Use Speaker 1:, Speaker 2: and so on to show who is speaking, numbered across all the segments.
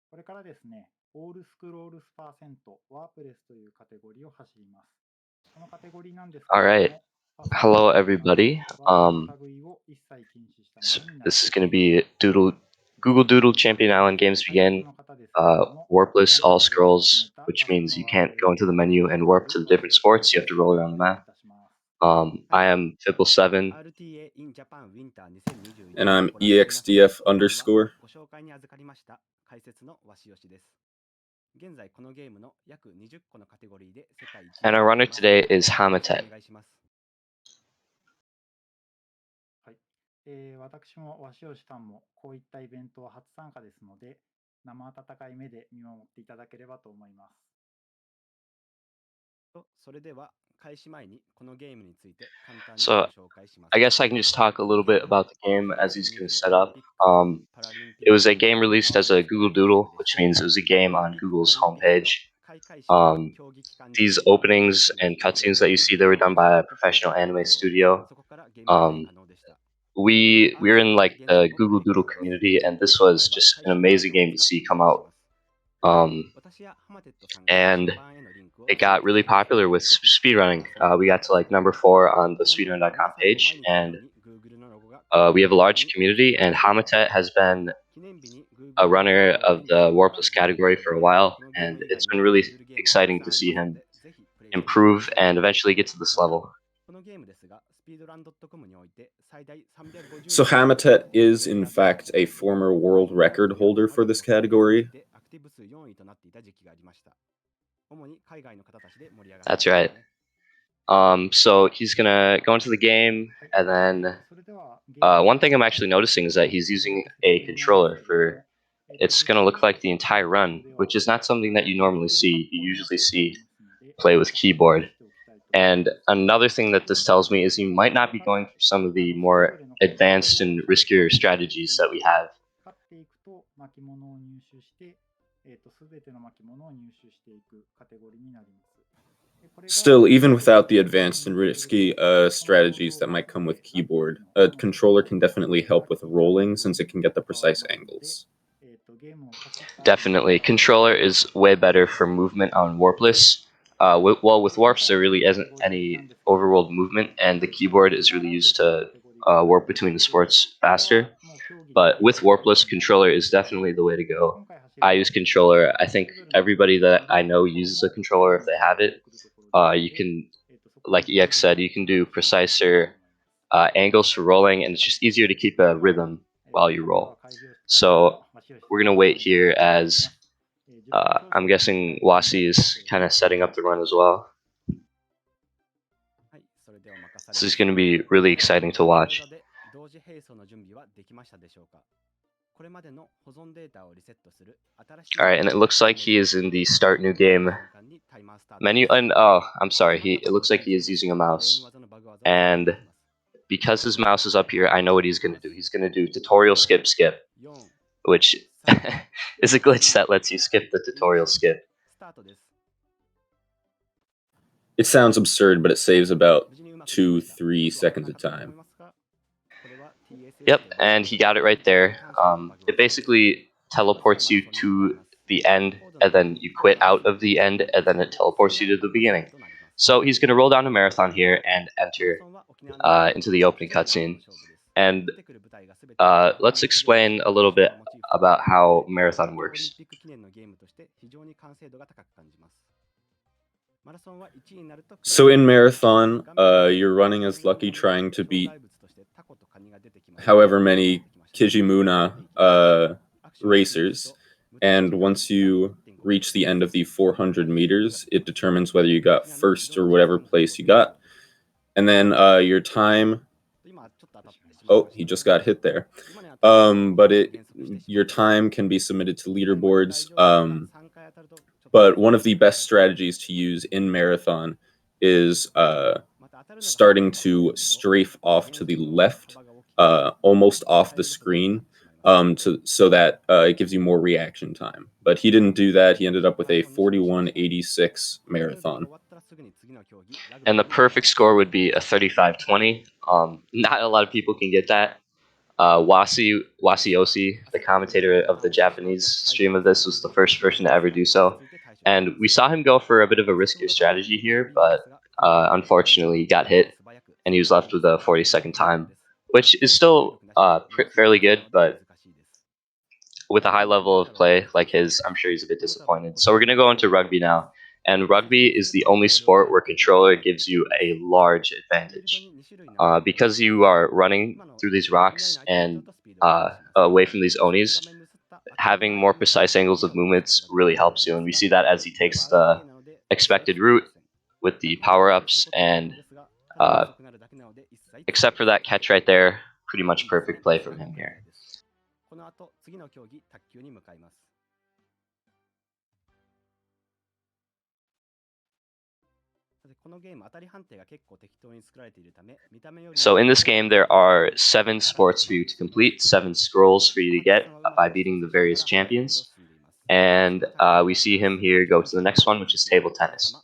Speaker 1: これからですね、オールスクロールスパーセント、ワープレスというカテゴリーを走ります。このカテゴリーなんですけ
Speaker 2: All
Speaker 1: れど
Speaker 2: right.
Speaker 1: も、パスワード
Speaker 2: Hello,
Speaker 1: はもちろん
Speaker 2: everybody.
Speaker 1: ワープの類を一切禁止したものになり
Speaker 2: This
Speaker 1: ま
Speaker 2: is
Speaker 1: す。
Speaker 2: going to be Google Doodle Champion Island Games
Speaker 1: 解説
Speaker 2: Begin.
Speaker 1: の方ですけれども、
Speaker 2: Warpless
Speaker 1: 今
Speaker 2: all
Speaker 1: 回は決め
Speaker 2: scrolls,
Speaker 1: た
Speaker 2: which
Speaker 1: 多数
Speaker 2: means
Speaker 1: の
Speaker 2: you
Speaker 1: ワー
Speaker 2: can't
Speaker 1: プレ
Speaker 2: go
Speaker 1: ス
Speaker 2: into the
Speaker 1: を
Speaker 2: menu and warp to the
Speaker 1: ワープ
Speaker 2: different
Speaker 1: レスと
Speaker 2: sports. You have to
Speaker 1: して
Speaker 2: roll
Speaker 1: お
Speaker 2: around the
Speaker 1: 願いい
Speaker 2: map.
Speaker 1: たします。
Speaker 2: I am Fibble7.
Speaker 3: RTA In Japan Winter 2021
Speaker 4: And I'm EXDF underscore.
Speaker 3: ご紹介に預かりました解説の鷲吉です。現在このゲームの約20個のカテゴリーで世界一
Speaker 2: And our runner today is hamatet.
Speaker 3: お願いします。
Speaker 1: はい。私も鷲吉さんもこういったイベントは初参加ですので、生温かい目で見守っていただければと思います。
Speaker 3: それでは開始前にこのゲームについて簡単に
Speaker 2: So
Speaker 3: ご紹介します。
Speaker 2: I guess I can just talk a little bit about the game as he's going to set up. It was a game released as a Google Doodle, which means it was a game on Google's homepage. These openings and cutscenes that you see, they were done by a professional anime studio. We're in like the Google Doodle community, and this was just an amazing game to see come out. And it got really popular with speedrunning. We got to like number 4 on the speedrun.com page, and we have a large community, and hamatet has been a runner of the warpless category for a while, and it's been really exciting to see him improve and eventually get to this level.
Speaker 4: So hamatet is in fact a former world record holder for this category.
Speaker 2: That's right. So he's gonna go into the game, and then one thing I'm actually noticing is that he's using a controller for. It's gonna look like the entire run, which is not something that you normally see. You usually see play with keyboard. And another thing that this tells me is you might not be going through some of the more advanced and riskier strategies that we have.
Speaker 4: Still, even without the advanced and risky strategies that might come with keyboard, a controller can definitely help with rolling since it can get the precise angles.
Speaker 2: Definitely. Controller is way better for movement on warpless. With warps, there really isn't any overworld movement, and the keyboard is really used to warp between the sports faster. But with warpless, controller is definitely the way to go. I use controller. I think everybody that I know uses a controller if they have it. You can, like EX said, you can do preciser angles for rolling, and it's just easier to keep a rhythm while you roll. So we're gonna wait here as I'm guessing Wasi is kind of setting up the run as well. This is gonna be really exciting to watch. Alright, and it looks like he is in the start new game menu, and oh, I'm sorry, it looks like he is using a mouse. And because his mouse is up here, I know what he's gonna do. He's gonna do tutorial skip, which is a glitch that lets you skip the tutorial skip.
Speaker 4: It sounds absurd, but it saves about 2-3 seconds of time.
Speaker 2: Yep, and he got it right there. It basically teleports you to the end, and then you quit out of the end, and then it teleports you to the beginning. So he's going to roll down a marathon here and enter into the opening cutscene. And let's explain a little bit about how marathon works.
Speaker 4: So in marathon, you're running as Lucky trying to beat however many Kijimuna racers, and once you reach the end of the 400 meters, it determines whether you got first or whatever place you got, and then your time. Oh, he just got hit there. But your time can be submitted to leaderboards. But one of the best strategies to use in marathon is starting to strafe off to the left, almost off the screen, so that it gives you more reaction time. But he didn't do that. He ended up with a 41.86 marathon.
Speaker 2: And the perfect score would be a 35:20. Not a lot of people can get that. Wasioshi, the commentator of the Japanese stream of this, was the first person to ever do so. And we saw him go for a bit of a riskier strategy here, but unfortunately he got hit and he was left with a 40-second time, which is still fairly good, but with a high level of play like his, I'm sure he's a bit disappointed. So we're going to go into rugby now. And rugby is the only sport where controller gives you a large advantage. Because you are running through these rocks and away from these onis, having more precise angles of movements really helps you. And we see that as he takes the expected route with the power-ups, and except for that catch right there, pretty much perfect play from him here. So in this game, there are 7 sports for you to complete, 7 scrolls for you to get by beating the various champions. And we see him here go to the next one, which is table tennis.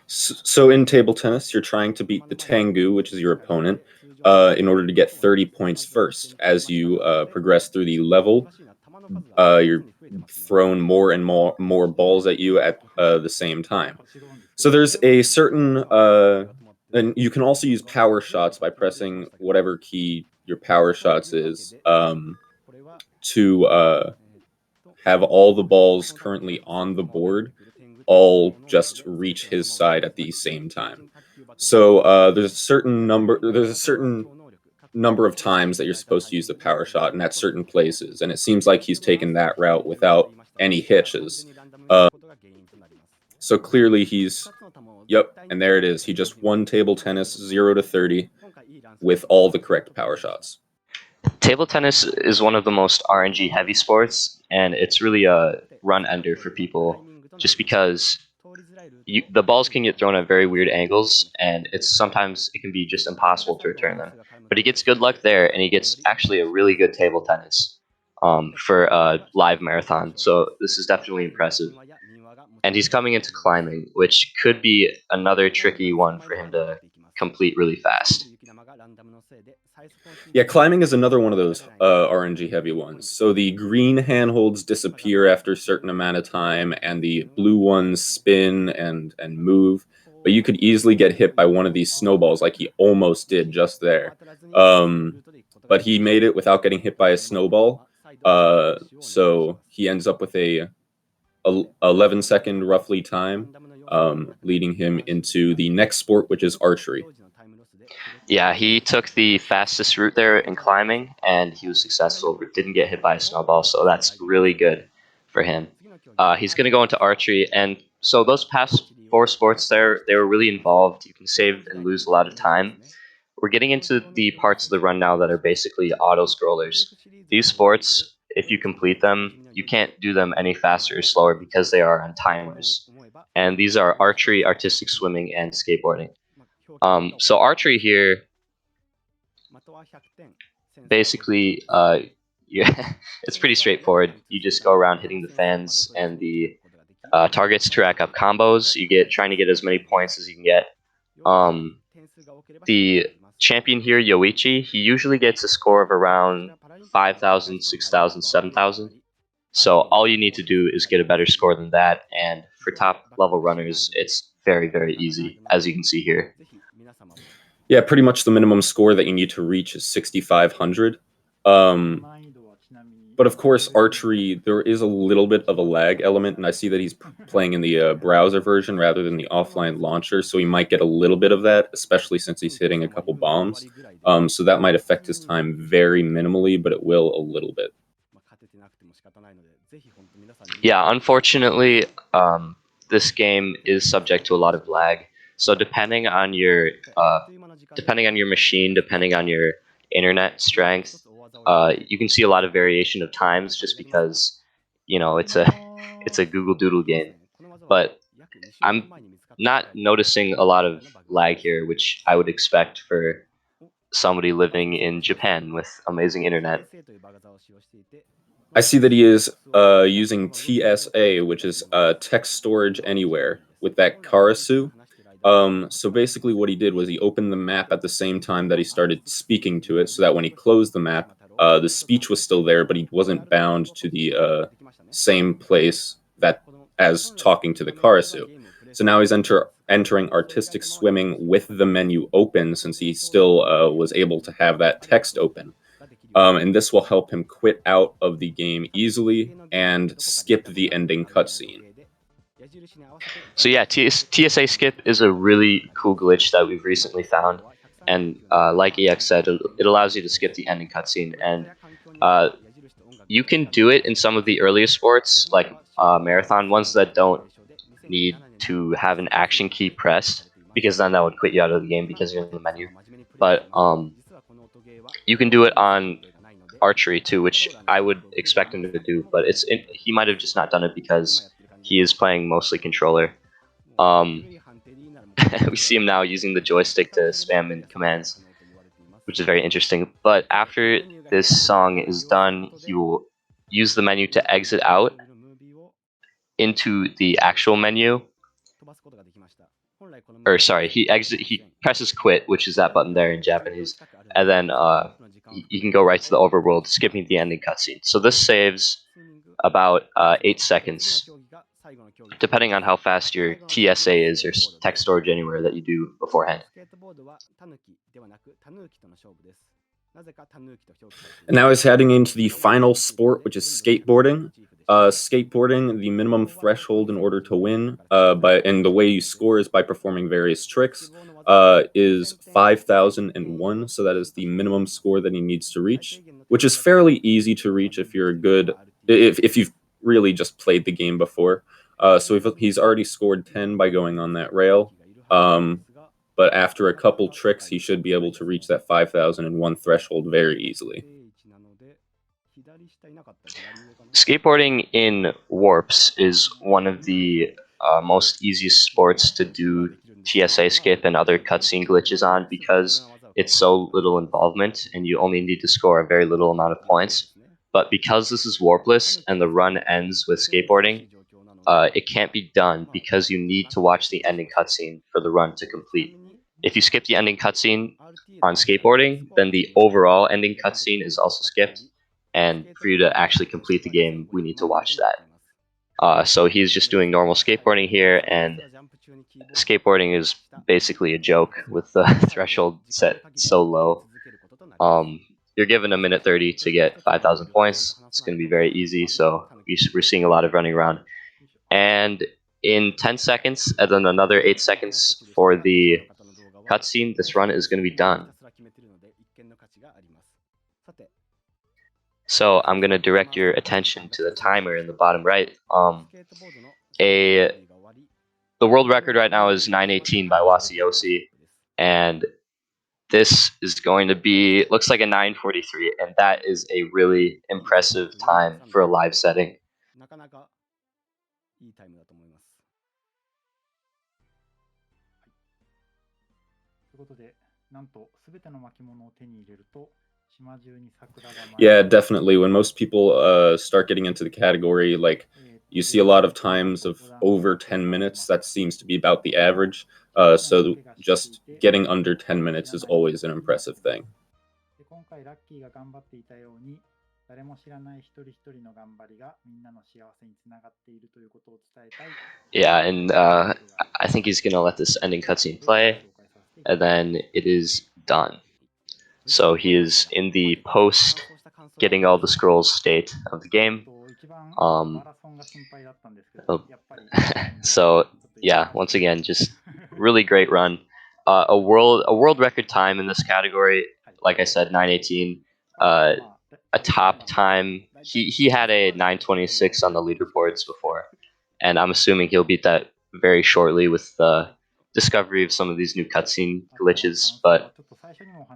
Speaker 4: So in table tennis, you're trying to beat the Tengu, which is your opponent, in order to get 30 points first. As you progress through the level, you're thrown more and more balls at you at the same time. So there's a certain, and you can also use power shots by pressing whatever key your power shots is to have all the balls currently on the board all just reach his side at the same time. So there's a certain number of times that you're supposed to use the power shot, and at certain places, and it seems like he's taken that route without any hitches. So clearly he's, yep, and there it is. He just won table tennis 0-30 with all the correct power shots.
Speaker 2: Table tennis is one of the most RNG heavy sports, and it's really a run ender for people just because the balls can get thrown at very weird angles, and sometimes it can be just impossible to return them. But he gets good luck there, and he gets actually a really good table tennis for a live marathon. So this is definitely impressive. And he's coming into climbing, which could be another tricky one for him to complete really fast.
Speaker 4: Yeah, climbing is another one of those RNG heavy ones. So the green handholds disappear after a certain amount of time, and the blue ones spin and move. But you could easily get hit by one of these snowballs, like he almost did just there. But he made it without getting hit by a snowball. So he ends up with a 11-second roughly time, leading him into the next sport, which is archery.
Speaker 2: Yeah, he took the fastest route there in climbing, and he was successful. Didn't get hit by a snowball, so that's really good for him. He's going to go into archery, and so those past 4 sports there, they were really involved. You can save and lose a lot of time. We're getting into the parts of the run now that are basically auto-scrollers. These sports, if you complete them, you can't do them any faster or slower because they are on timers. And these are archery, artistic swimming, and skateboarding. So archery here, basically, it's pretty straightforward. You just go around hitting the fans and the targets to rack up combos. Trying to get as many points as you can get. The champion here, Yoichi, he usually gets a score of around 5,000, 6,000, 7,000. So all you need to do is get a better score than that, and for top level runners, it's very, very easy, as you can see here.
Speaker 4: Yeah, pretty much the minimum score that you need to reach is 6,500. But of course, archery, there is a little bit of a lag element, and I see that he's playing in the browser version rather than the offline launcher, so he might get a little bit of that, especially since he's hitting a couple bombs. So that might affect his time very minimally, but it will a little bit.
Speaker 2: Yeah, unfortunately, this game is subject to a lot of lag. So depending on your machine, depending on your internet strength, you can see a lot of variation of times just because, it's a Google Doodle game. But I'm not noticing a lot of lag here, which I would expect for somebody living in Japan with amazing internet.
Speaker 4: I see that he is using TSA, which is text storage anywhere, with that Karasu. So basically, what he did was he opened the map at the same time that he started speaking to it, so that when he closed the map, the speech was still there, but he wasn't bound to the same place that as talking to the Karasu. So now he's entering artistic swimming with the menu open, since he still was able to have that text open. And this will help him quit out of the game easily and skip the ending cutscene.
Speaker 2: So yeah, TSA skip is a really cool glitch that we've recently found, and like EX said, it allows you to skip the ending cutscene, and you can do it in some of the earlier sports, like marathon ones that don't need to have an action key pressed, because then that would quit you out of the game because you're in the menu. But you can do it on archery too, which I would expect him to do, but he might have just not done it because he is playing mostly controller. We see him now using the joystick to spam in commands, which is very interesting. But after this song is done, he will use the menu to exit out into the actual menu. Or sorry, he presses quit, which is that button there in Japanese, and then you can go right to the overworld, skipping the ending cutscene. So this saves about 8 seconds, depending on how fast your TSA is, or text storage anywhere, that you do beforehand.
Speaker 4: And now he's heading into the final sport, which is skateboarding. Skateboarding, the minimum threshold in order to win, and the way you score is by performing various tricks, is 5,001. So that is the minimum score that he needs to reach, which is fairly easy to reach if you're if you've really just played the game before. So he's already scored 10 by going on that rail. But after a couple tricks, he should be able to reach that 5,001 threshold very easily.
Speaker 2: Skateboarding in warps is one of the most easiest sports to do TSA skip and other cutscene glitches on, because it's so little involvement and you only need to score a very little amount of points. But because this is warpless and the run ends with skateboarding, it can't be done because you need to watch the ending cutscene for the run to complete. If you skip the ending cutscene on skateboarding, then the overall ending cutscene is also skipped, and for you to actually complete the game, we need to watch that. So he's just doing normal skateboarding here, and skateboarding is basically a joke with the threshold set so low. You're given a minute 30 to get 5,000 points. It's going to be very easy, so we're seeing a lot of running around. And in 10 seconds, and then another 8 seconds for the cutscene, this run is going to be done. So I'm going to direct your attention to the timer in the bottom right. The world record right now is 9:18 by Wasiosi, and this is going to be, looks like a 9:43, and that is a really impressive time for a live setting.
Speaker 4: Yeah, definitely. When most people start getting into the category, like, you see a lot of times of over 10 minutes. That seems to be about the average. So just getting under 10 minutes is always an impressive thing.
Speaker 2: Yeah, and I think he's going to let this ending cutscene play, and then it is done. So he is in the post getting all the scrolls state of the game. So yeah, once again, just really great run. A world record time in this category, like I said, 9:18. A top time. He had a 9:26 on the leaderboards before, and I'm assuming he'll beat that very shortly with the discovery of some of these new cutscene glitches. But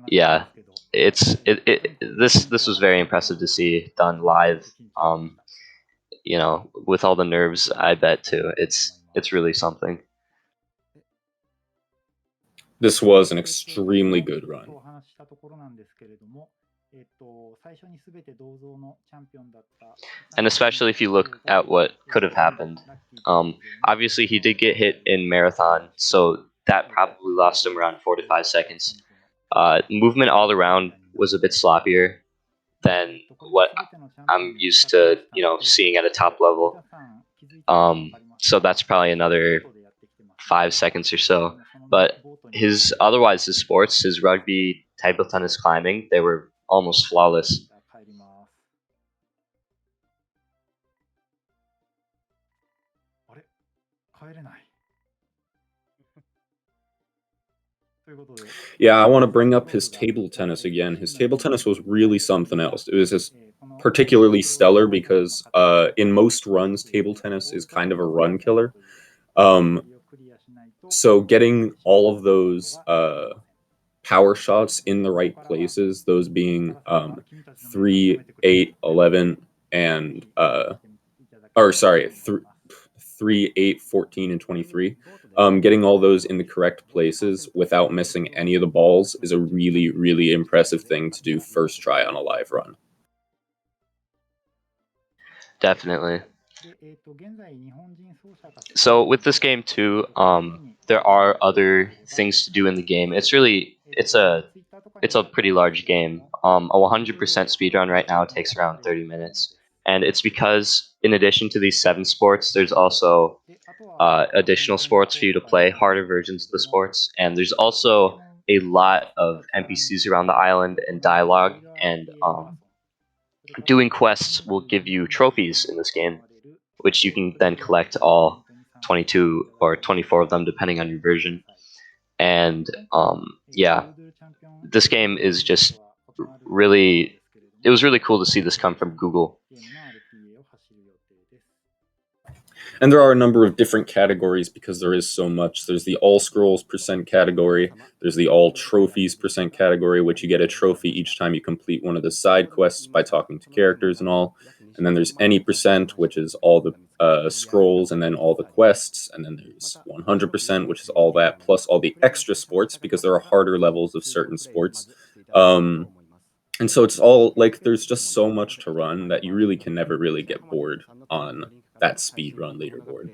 Speaker 2: yeah, this was very impressive to see done live. You know, with all the nerves, I bet too. It's really something.
Speaker 4: This was an extremely good run.
Speaker 2: And especially if you look at what could have happened. Obviously, he did get hit in marathon, so that probably lost him around 4 to 5 seconds. Movement all around was a bit sloppier than what I'm used to, seeing at a top level. So that's probably another 5 seconds or so. But his sports, his rugby, table tennis, climbing, they were almost flawless.
Speaker 4: Yeah, I want to bring up his table tennis again. His table tennis was really something else. It was just particularly stellar because in most runs, table tennis is kind of a run killer. So getting all of those power shots in the right places, those being 3, 8, 11, and 3, 8, 14, and 23. Getting all those in the correct places without missing any of the balls is a really, really impressive thing to do first try on a live run.
Speaker 2: Definitely. So with this game too, there are other things to do in the game. It's a pretty large game. A 100% speedrun right now takes around 30 minutes. And it's because in addition to these 7 sports, there's also additional sports for you to play, harder versions of the sports. And there's also a lot of NPCs around the island and dialogue. And doing quests will give you trophies in this game, which you can then collect all 22 or 24 of them, depending on your version. And yeah, this game is just really, it was really cool to see this come from Google.
Speaker 4: And there are a number of different categories because there is so much. There's the all scrolls % category. There's the all trophies % category, which you get a trophy each time you complete one of the side quests by talking to characters and all. And then there's any %, which is all the scrolls and then all the quests. And then there's 100%, which is all that, plus all the extra sports because there are harder levels of certain sports. And so it's all like there's just so much to run that you really can never really get bored on that speedrun leaderboard.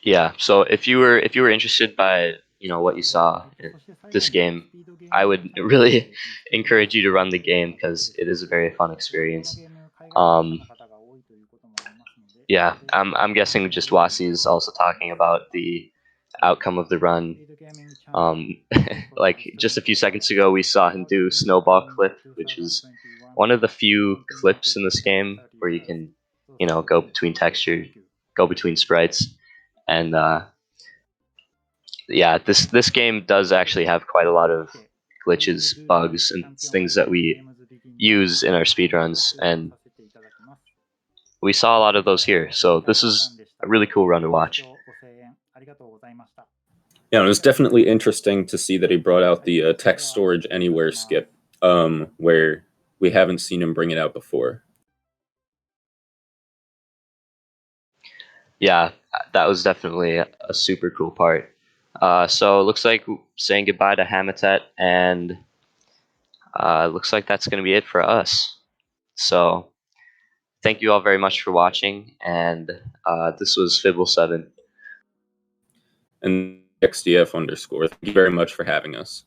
Speaker 2: Yeah, so if you were interested by what you saw in this game, I would really encourage you to run the game because it is a very fun experience. Yeah, I'm guessing just Wasi is also talking about the outcome of the run. Like just a few seconds ago, we saw him do snowball clip, which is one of the few clips in this game where you can, go between texture, go between sprites, and yeah, this game does actually have quite a lot of glitches, bugs, and things that we use in our speedruns, and we saw a lot of those here. So this is a really cool run to watch.
Speaker 4: Yeah, it was definitely interesting to see that he brought out the text storage anywhere skip, where we haven't seen him bring it out before.
Speaker 2: Yeah, that was definitely a super cool part. So it looks like saying goodbye to Hamatet, and looks like that's going to be it for us. So thank you all very much for watching, and this was Fibble7.
Speaker 4: And XDF_. Thank you very much for having us.